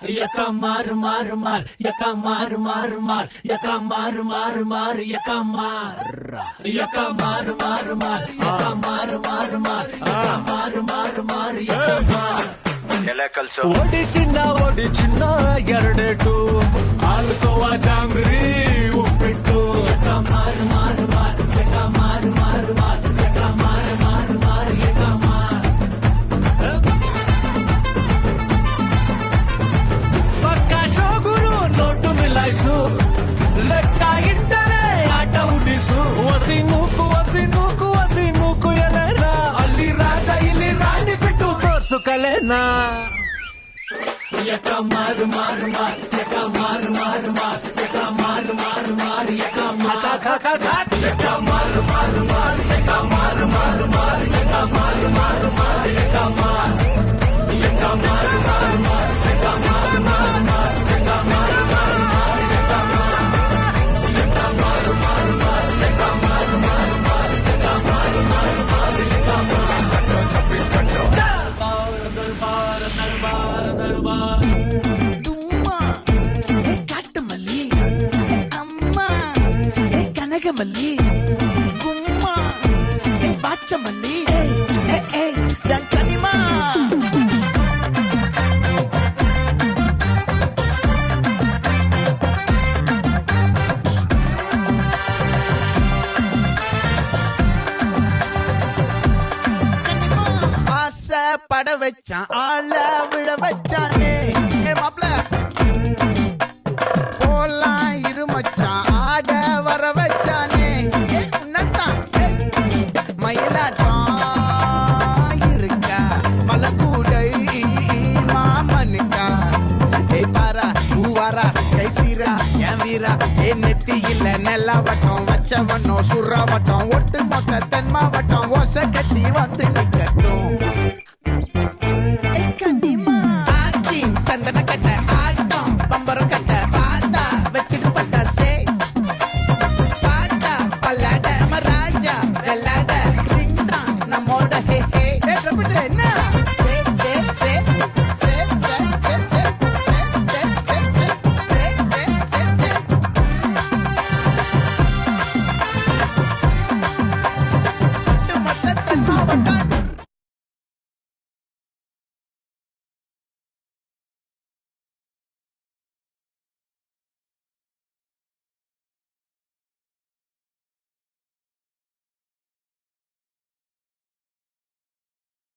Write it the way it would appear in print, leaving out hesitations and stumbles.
Yaka mar mar mar, yaka mar mar mar, yaka mar mar mar, yaka mar. Yaka mar mar mar, yaka mar mar mar, yaka mar mar mar, yaka mar. Odi chinna ಎರಡೆಟು ಆಲ್ಕೋವಾ ಜಾಂಗ್ರಿ ಉಪ್ಪಿಟ್ಟು ಯಕ ಮಾರ್ ಮಾರ್ ಮಾರ್ ಯಕ ಮಾರ್ ಮಾರ್ ಮಾರ್ ಯಕ ಮಾರ್ ಮಾರ್ ಮಾರ್ ಯಕ ಮಾರ್ ಪಕ್ಕ ಶೋಗುರು note ಮಿಲಾಯಿಸು ಲೆಕ್ಕ ಇಟ್ಟರೆ ಆಟ ಉಡಿಸು ವಸಿ ನೂಕು ಎಲೆನ ಅಲ್ಲಿ ರಾಜ ಇಲ್ಲಿ ರಾಣಿ ಬಿಟ್ಟು ತೋರ್ಸು ಕಲೆನಾ Yaka mar mar mar, yaka mar mar mar, yaka mar mar mar, yaka mar yaka mar mar mar, yaka mar mar mar, yaka mar mar mar, yaka mar yaka mar mar mar, yaka mar mar mar, yaka mar mar mar, yaka mar yaka mar mar mar, yaka mar mar mar, yaka mar mar mar, yaka mar darbar Dumma Kattamali Amma Kanagamali Gumma Bachamali Hey Dankanima பட வச்சான் ஆள விட வச்சானே மாப்ள போலாம் இருமச்சான் ஆட வர வச்சானே உன்னத்தான் மயிலாட்டம் இருக்கா மலக்கூடை மாமனுக்கா பாரா பூவாரா கைசீரா என் வீரா நெத்தி இல்ல நெல்லா வட்டம் வச்சவனோ சுறா வட்டம் ஒட்டு மொத்த தென் மாவட்டம் ஓசை கட்டி வந்து நிக்க